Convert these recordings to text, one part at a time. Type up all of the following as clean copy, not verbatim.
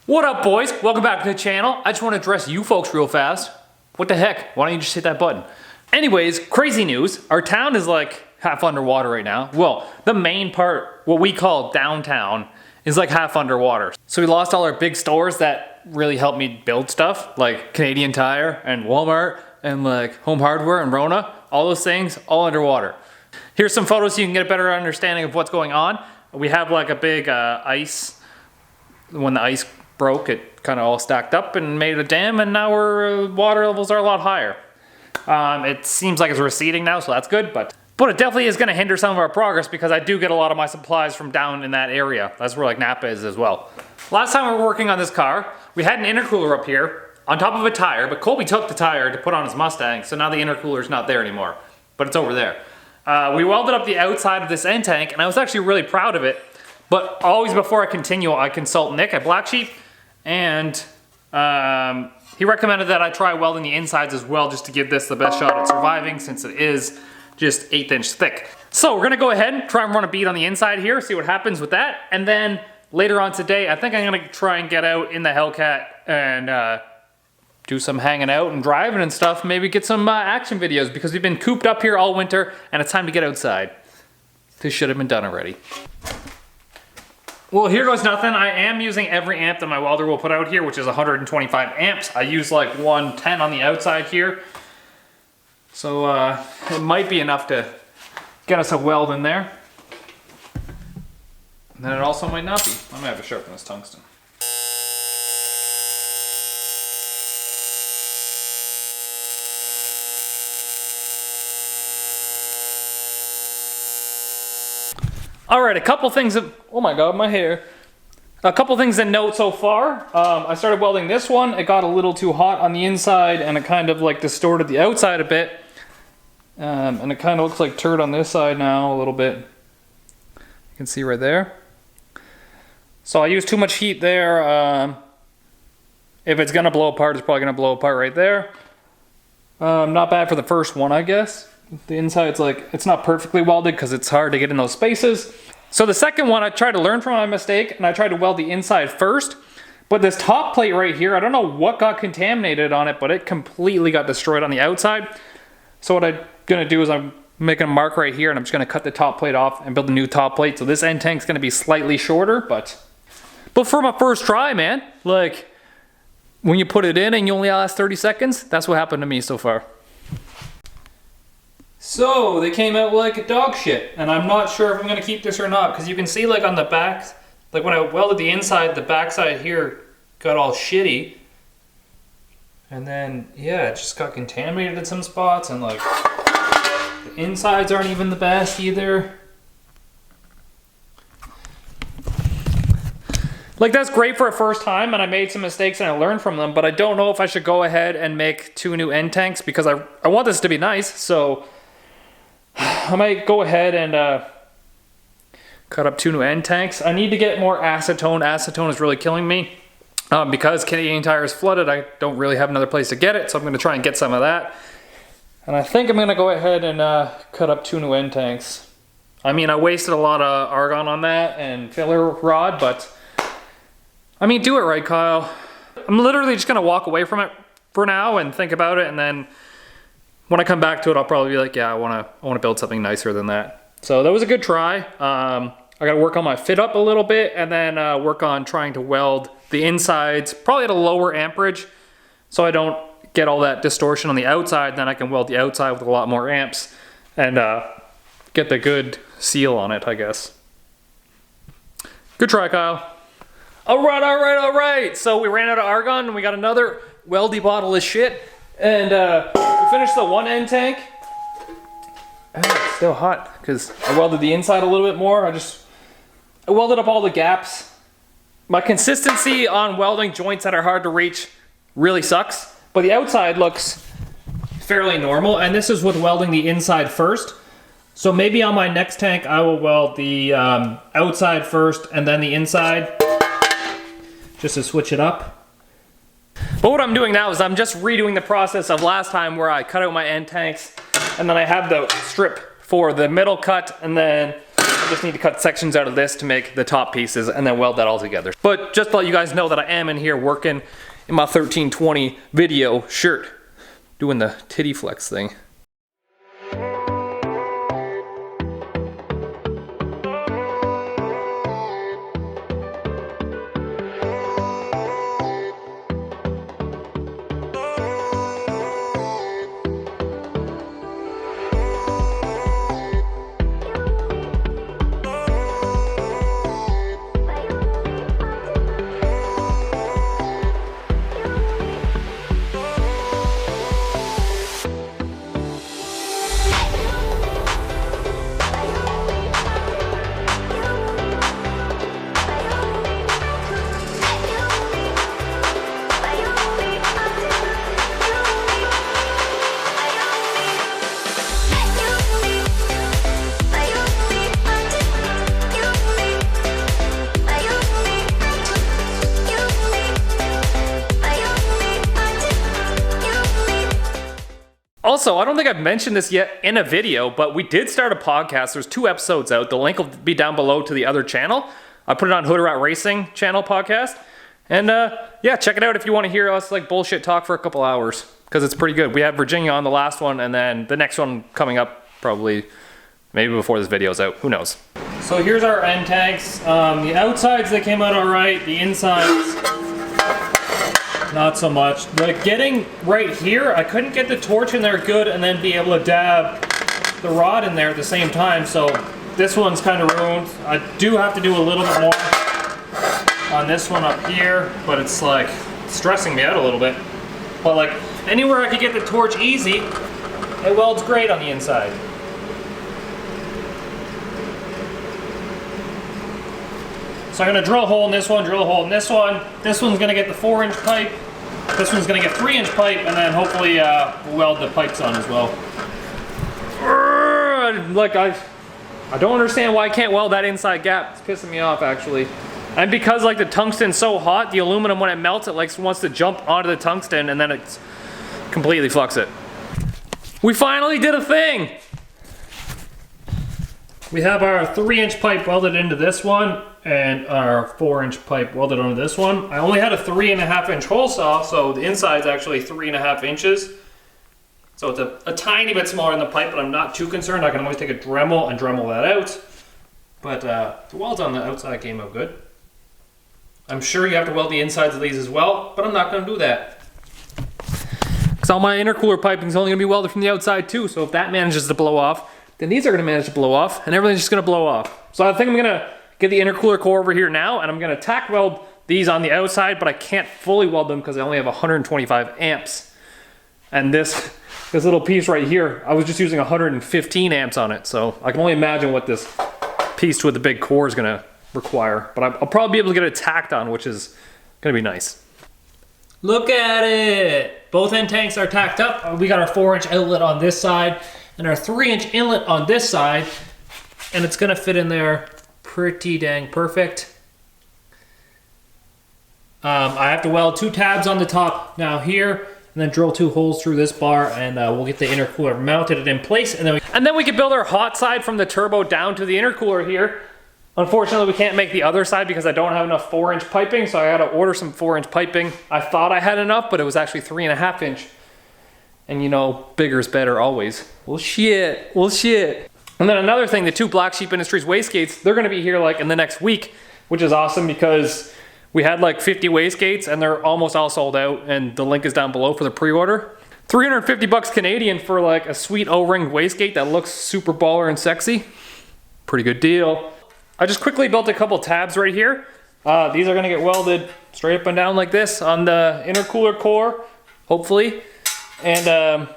What up, boys? Welcome back to the channel. I just want to address you folks real fast. What the heck? Why don't you just hit that button? Anyways, crazy news. Our town is like half underwater right now. Well, the main part, what we call downtown, is like half underwater. So we lost all our big stores that really helped me build stuff, like Canadian Tire and Walmart and like Home Hardware and Rona. All those things, all underwater. Here's some photos so you can get a better understanding of what's going on. We have like a big ice. When the ice broke, it kind of all stacked up and made a dam, and now our water levels are a lot higher. It seems like it's receding now, so that's good, but it definitely is going to hinder some of our progress because I do get a lot of my supplies from down in that area. That's where like Napa is as well. Last time we were working on this car, we had an intercooler up here on top of a tire, but Colby took the tire to put on his Mustang, so now the intercooler's not there anymore, but it's over there. We welded up the outside of this end tank, and I was actually really proud of it, but always before I continue, I consult Nick at Black Sheep, and he recommended that I try welding the insides as well, just to give this the best shot at surviving, since it is just 1/8 inch thick. So we're gonna go ahead and try and run a bead on the inside here, see what happens with that, and then later on today, I think I'm gonna try and get out in the Hellcat and do some hanging out and driving and stuff, maybe get some action videos, because we've been cooped up here all winter, and it's time to get outside. This should have been done already. Well, here goes nothing. I am using every amp that my welder will put out here, which is 125 amps. I use like 110 on the outside here. So it might be enough to get us a weld in there. And then it also might not be. I might have to sharpen this tungsten. All right, a couple things of, oh my God, my hair. A couple things to note so far. I started welding this one. It got a little too hot on the inside and it kind of like distorted the outside a bit. And it kind of looks like turd on this side now a little bit. You can see right there. So I used too much heat there. If it's gonna blow apart, it's probably gonna blow apart right there. Not bad for the first one, I guess. The inside's like, it's not perfectly welded because it's hard to get in those spaces. So the second one, I tried to learn from my mistake and I tried to weld the inside first. But this top plate right here, I don't know what got contaminated on it, but it completely got destroyed on the outside. So what I'm gonna do is I'm making a mark right here and I'm just gonna cut the top plate off and build a new top plate. So this end tank's gonna be slightly shorter, but for my first try, man, like when you put it in and you only last 30 seconds, that's what happened to me so far. So they came out like dog shit, and I'm not sure if I'm gonna keep this or not, because you can see like on the back, like when I welded the inside, the backside here got all shitty. And then, yeah, it just got contaminated in some spots, and like the insides aren't even the best either. Like that's great for a first time, and I made some mistakes and I learned from them, but I don't know if I should go ahead and make 2 new end tanks because I want this to be nice, so I might go ahead and cut up 2 new end tanks. I need to get more acetone. Acetone is really killing me. Because Canadian Tire is flooded, I don't really have another place to get it, so I'm going to try and get some of that. And I think I'm going to go ahead and cut up 2 new end tanks. I mean, I wasted a lot of argon on that and filler rod, but I mean, do it right, Kyle. I'm literally just going to walk away from it for now and think about it, and then when I come back to it, I'll probably be like, yeah, I want to build something nicer than that. So that was a good try. I got to work on my fit up a little bit, and then work on trying to weld the insides, probably at a lower amperage, so I don't get all that distortion on the outside. Then I can weld the outside with a lot more amps and get the good seal on it, I guess. Good try, Kyle. All right. So we ran out of argon, and we got another weldy bottle of shit. And we finished the one end tank. It's still hot because I welded the inside a little bit more. I welded up all the gaps. My consistency on welding joints that are hard to reach really sucks, but the outside looks fairly normal, and this is with welding the inside first. So maybe on my next tank I will weld the outside first and then the inside, just to switch it up. But what I'm doing now is I'm just redoing the process of last time where I cut out my end tanks, and then I have the strip for the middle cut, and then I just need to cut sections out of this to make the top pieces and then weld that all together. But just to let you guys know that I am in here working in my 1320 video shirt, doing the titty flex thing. Also, I don't think I've mentioned this yet in a video, but we did start a podcast. There's 2 episodes out. The link will be down below to the other channel. I put it on Hood Rat Racing channel podcast. And yeah, check it out if you want to hear us like bullshit talk for a couple hours, because it's pretty good. We had Virginia on the last one, and then the next one coming up probably maybe before this video's out. Who knows? So here's our end tanks. The outsides, they came out all right. The insides, not so much. The getting right here, I couldn't get the torch in there good and then be able to dab the rod in there at the same time, so this one's kind of ruined. I do have to do a little bit more on this one up here, but it's like stressing me out a little bit. But like anywhere I could get the torch easy, it welds great on the inside. So I'm gonna drill a hole in this one, drill a hole in this one. This one's gonna get the 4-inch pipe. This one's gonna get 3-inch pipe, and then hopefully we'll weld the pipes on as well. Like I don't understand why I can't weld that inside gap. It's pissing me off actually. And because like the tungsten's so hot, the aluminum when it melts, it like wants to jump onto the tungsten and then it's completely fucks it. We finally did a thing! We have our 3-inch pipe welded into this one and our 4-inch pipe welded onto this one. I only had a 3.5-inch hole saw, so the inside's actually 3.5 inches. So it's a tiny bit smaller than the pipe, but I'm not too concerned. I can always take a Dremel and Dremel that out. But the welds on the outside came out good. I'm sure you have to weld the insides of these as well, but I'm not going to do that. Because all my intercooler piping is only going to be welded from the outside too, so if that manages to blow off, then these are going to manage to blow off, and everything's just going to blow off. So I think I'm going to get the intercooler core over here now, and I'm going to tack weld these on the outside, but I can't fully weld them because I only have 125 amps. And this little piece right here, I was just using 115 amps on it, so I can only imagine what this piece with the big core is going to require. But I'll probably be able to get it tacked on, which is going to be nice. Look at it! Both end tanks are tacked up. We got our 4-inch outlet on this side and our 3-inch inlet on this side, and it's gonna fit in there pretty dang perfect. I have to weld 2 tabs on the top now here, and then drill 2 holes through this bar, and we'll get the intercooler mounted and in place, and then we can build our hot side from the turbo down to the intercooler here. Unfortunately, we can't make the other side because I don't have enough 4-inch piping, so I gotta order some 4-inch piping. I thought I had enough, but it was actually 3.5-inch. And you know, bigger is better always. Well shit. And then another thing, the 2 Black Sheep Industries wastegates, they're gonna be here like in the next week, which is awesome because we had like 50 wastegates and they're almost all sold out, and the link is down below for the pre-order. 350 bucks Canadian for like a sweet O-ring wastegate that looks super baller and sexy. Pretty good deal. I just quickly built a couple tabs right here. These are gonna get welded straight up and down like this on the intercooler core, hopefully. And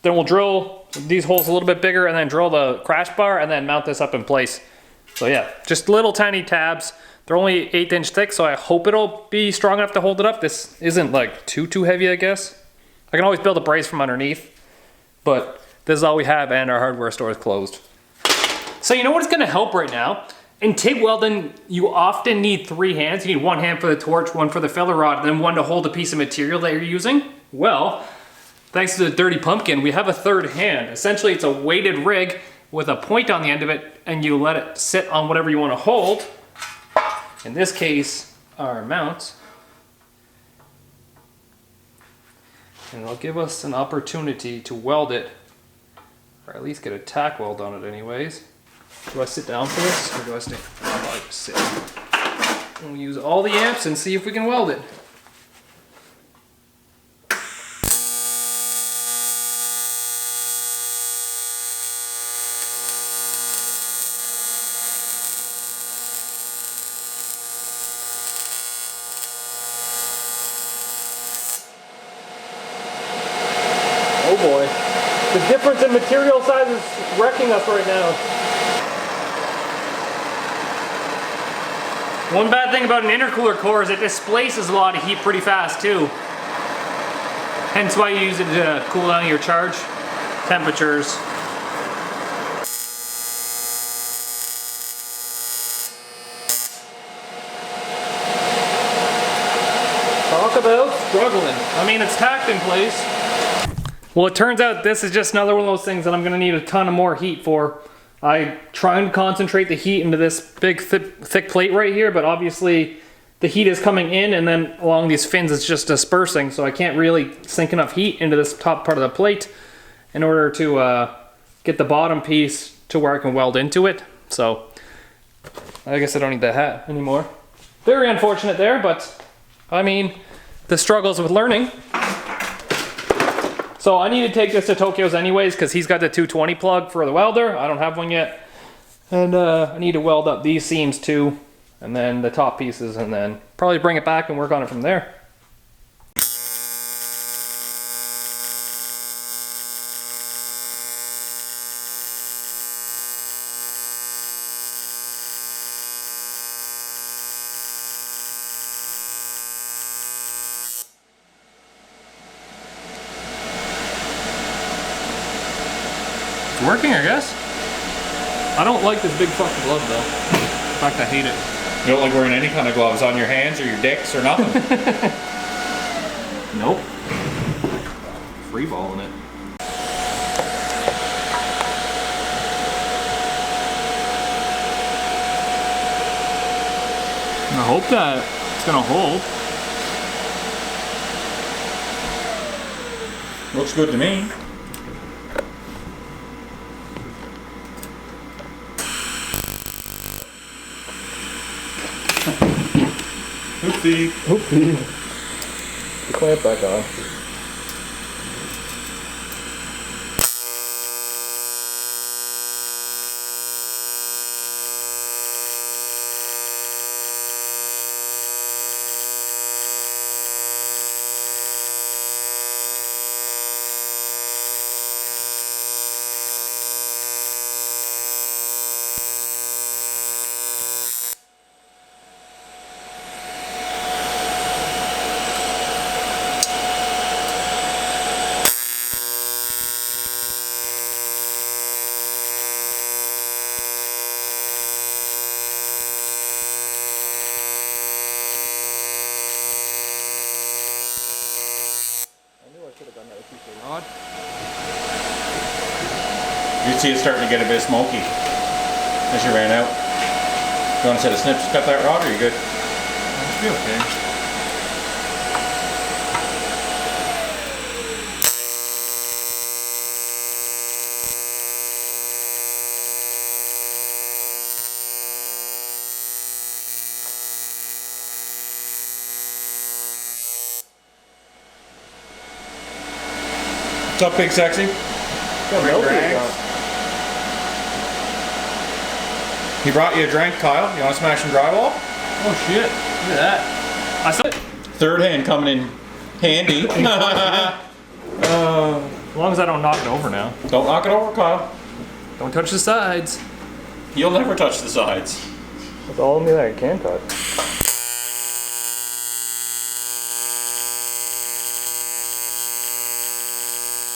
then we'll drill these holes a little bit bigger and then drill the crash bar and then mount this up in place. So yeah, just little tiny tabs. They're only 1/8 inch thick, so I hope it'll be strong enough to hold it up. This isn't like too heavy, I guess. I can always build a brace from underneath, but this is all we have and our hardware store is closed. So you know what's gonna help right now? In TIG welding, you often need 3 hands. You need 1 hand for the torch, 1 for the filler rod, and then 1 to hold a piece of material that you're using. Well, thanks to the Dirty Pumpkin, we have a 3rd hand. Essentially, it's a weighted rig with a point on the end of it, and you let it sit on whatever you want to hold. In this case, our mount. And it'll give us an opportunity to weld it, or at least get a tack weld on it anyways. Do I sit down for this, or do I stay? Oh, I just sit. And we'll use all the amps and see if we can weld it. Oh boy. The difference in material size is wrecking us right now. One bad thing about an intercooler core is it displaces a lot of heat pretty fast too. Hence why you use it to cool down your charge temperatures. Talk about struggling. I mean, it's tacked in place. Well, it turns out this is just another one of those things that I'm going to need a ton of more heat for. I try and concentrate the heat into this big thick plate right here, but obviously the heat is coming in and then along these fins it's just dispersing, so I can't really sink enough heat into this top part of the plate in order to get the bottom piece to where I can weld into it. So I guess I don't need the hat anymore. Very unfortunate there, but I mean, the struggles with learning. So I need to take this to Tokyo's anyways because he's got the 220 plug for the welder. I don't have one yet. And I need to weld up these seams too, and then the top pieces, and then probably bring it back and work on it from there. It's working, I guess. I don't like this big fucking glove though. In fact, I hate it. You don't like wearing any kind of gloves on your hands or your dicks or nothing? Nope. Free balling it. I hope that it's gonna hold. Looks good to me. Oopsie. Oopsie. The clamp back on. Rod. You see it's starting to get a bit smoky as you ran out. You want to set a snips, cut that rod, or are you good? It'll be okay. What's up, Big Sexy? He brought you a drink, Kyle. You want to smash some drywall? Oh shit, look at that. I saw it. Third hand coming in handy. As long as I don't knock it over now. Don't knock it over, Kyle. Don't touch the sides. You'll never touch the sides. That's all of me that I can touch.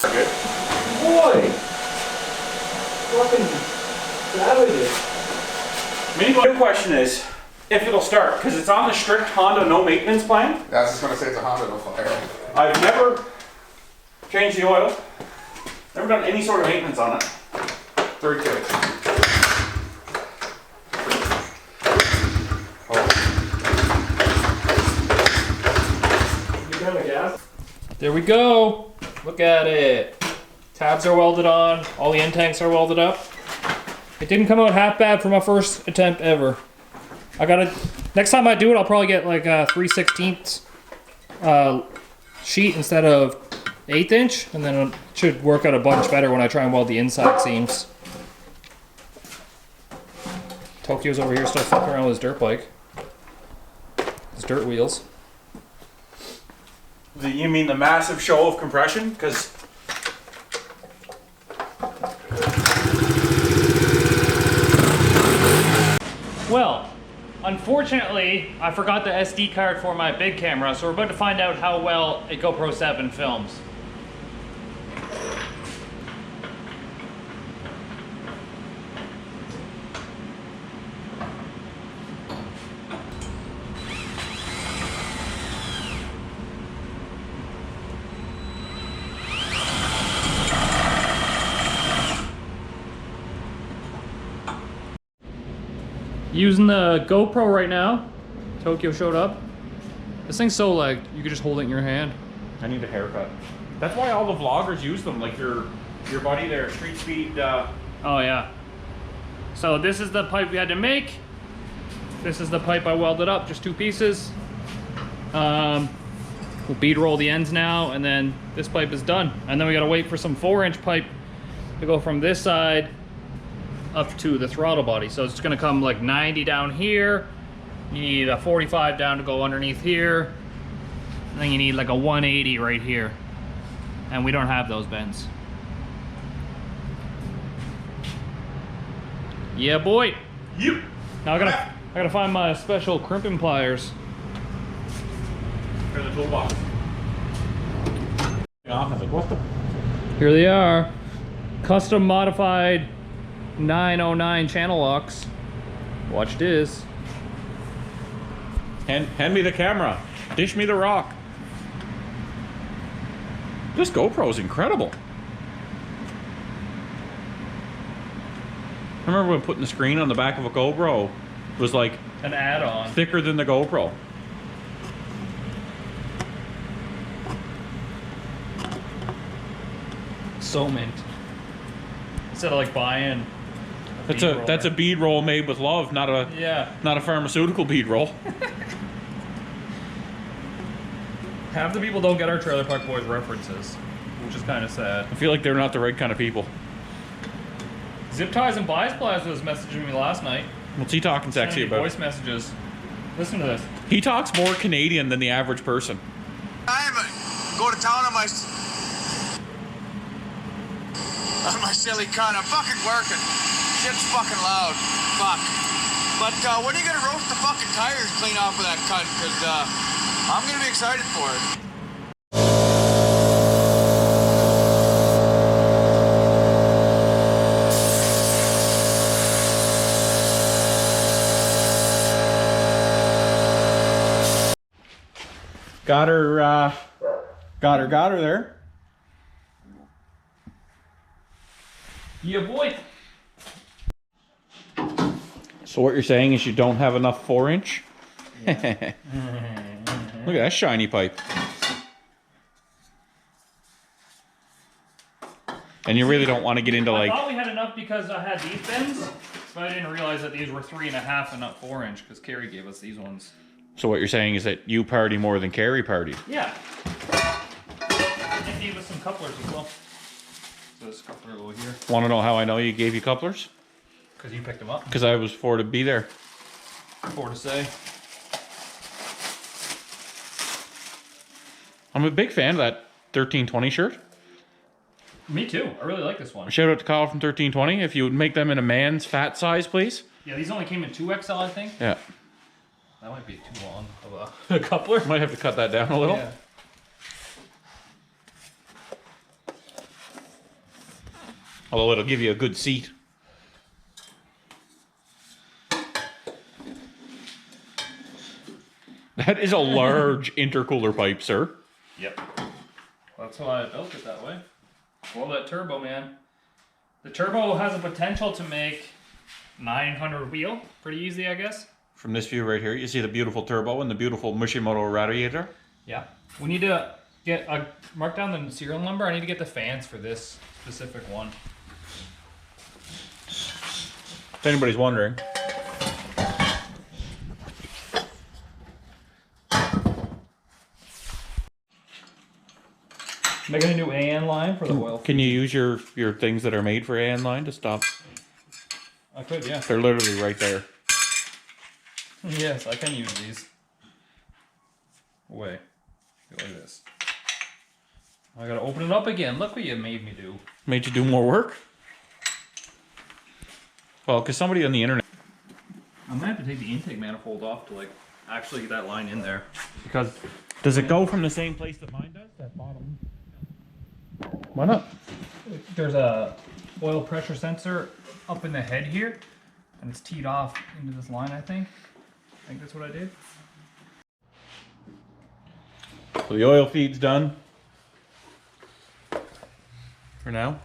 Good. Boy! Fucking savages. Main question is if it'll start, because it's on the strict Honda no maintenance plan. Yeah, I was just going to say it's a Honda, no fire. I've never changed the oil, never done any sort of maintenance on it. Third kick. There we go. Look at it. Tabs are welded on. All the end tanks are welded up. It didn't come out half bad for my first attempt ever. Next time I do it, I'll probably get like a 3/16 sheet instead of 1/8 inch, and then it should work out a bunch better when I try and weld the inside seams. Tokyo's over here still fucking around with his dirt bike. His dirt wheels. You mean the massive show of compression? Because Well, unfortunately, I forgot the SD card for my big camera, so we're about to find out how well a GoPro 7 films. Using the GoPro right now. Tokyo showed up. This thing's so lagged, you could just hold it in your hand. I need a haircut. That's why all the vloggers use them, like your buddy there, Street Speed. Oh yeah. So this is the pipe we had to make. This is the pipe I welded up, just 2 pieces. We'll bead roll the ends now, and then this pipe is done. And then we gotta wait for some 4-inch pipe to go from this side up to the throttle body. So it's gonna come like 90 down here. You need a 45 down to go underneath here. And then you need like a 180 right here. And we don't have those bends. Yeah, boy. You. Now I gotta find my special crimping pliers. They're in the toolbox. I was like, what the? Here they are. Custom modified 909 channel locks. Watch this. Hand me the camera. Dish me the rock. This GoPro is incredible. I remember when putting the screen on the back of a GoPro was like An add-on. thicker than the GoPro. So mint. Instead of like buying. That's a bead roll made with love, not a pharmaceutical bead roll. Half the people don't get our Trailer Park Boys references, which is kind of sad. I feel like they're not the right kind of people. Zip Ties and Bias Plaza was messaging me last night. What's he talking sexy Sending me about? voice messages. Listen to this. He talks more Canadian than the average person. I go to town on my silly cunt. I'm fucking working. Shit's fucking loud. Fuck. But when are you gonna roast the fucking tires clean off of that cunt? Cause I'm gonna be excited for it. Got her there. Yeah, boy. So what you're saying is you don't have enough 4-inch? Yeah. Look at that shiny pipe. And you really don't want to get into I like... thought we had enough because I had these bends, but I didn't realize that these were 3.5 and not 4-inch because Carrie gave us these ones. So what you're saying is that you party more than Carrie partied? Yeah. And gave us some couplers as well. So this coupler over here. Want to know how I know you gave you couplers? Because you picked them up. Because I was for to be there. For to say. I'm a big fan of that 1320 shirt. Me too. I really like this one. Shout out to Kyle from 1320. If you would make them in a man's fat size, please. Yeah, these only came in 2XL, I think. Yeah. That might be too long of a coupler. Might have to cut that down a little. Yeah. Although it'll give you a good seat. That is a large intercooler pipe, sir. Yep. That's why I built it that way. Well, that turbo, man. The turbo has a potential to make 900 wheel. Pretty easy, I guess. From this view right here, you see the beautiful turbo and the beautiful Mushimoto radiator. Yeah. We need to mark down the serial number. I need to get the fans for this specific one. If anybody's wondering. Making a new AN line for the oil. Can you use your things that are made for AN line to stop? I could, yeah. They're literally right there. Yes, I can use these. Wait. Go like this. I gotta open it up again. Look what you made me do. Made you do more work? Well, because somebody on the internet... I'm gonna have to take the intake manifold off to like actually get that line in there. Because Does it go from the same place that mine does? That bottom? Why not? there's a oil pressure sensor up in the head here, and it's teed off into this line, I think. I think that's what I did. So the oil feed's done. For now.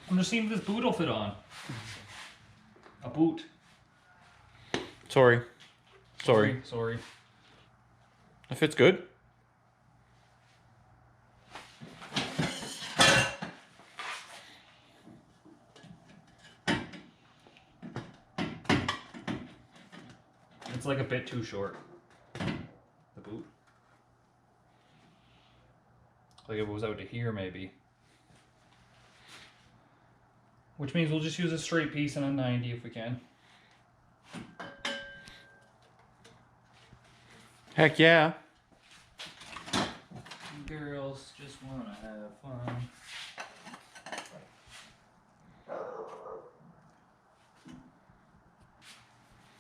I'm just seeing if this boot will fit on. A boot. Sorry. Sorry. If it's good. It's like a bit too short. The boot. Like if it was out to here, maybe. Which means we'll just use a straight piece and a 90 if we can. Heck yeah. Girls just wanna have fun.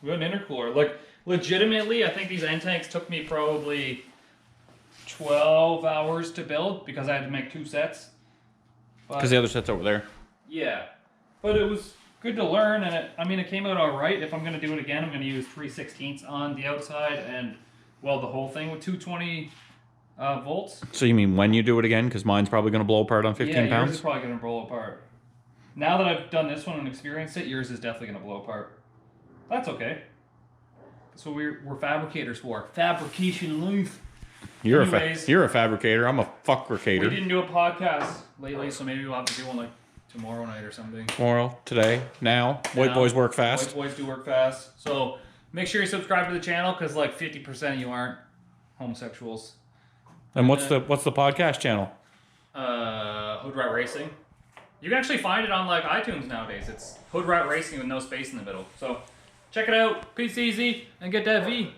We got an intercooler. Like, legitimately, I think these end tanks took me probably 12 hours to build because I had to make 2 sets. Because the other set's over there. Yeah. But it was good to learn, and it came out alright. If I'm going to do it again, I'm going to use 3/16 on the outside and weld the whole thing with 220 volts. So you mean when you do it again? Because mine's probably going to blow apart on 15 Yours pounds? is probably going to blow apart. Now that I've done this one and experienced it, yours is definitely going to blow apart. That's okay. That's what we're fabricators for. Fabrication life. You're Anyways, a fabricator. I'm a we fuckricator. didn't do a podcast lately, so maybe we'll have to do one like tomorrow night or something. Tomorrow, today, now. White boys work fast. White boys do work fast. So make sure you subscribe to the channel because like 50% of you aren't homosexuals. And what's the podcast channel? Hood Rat Racing. You can actually find it on like iTunes nowadays. It's Hood Rat Racing with no space in the middle. So check it out. Peace easy and get that V.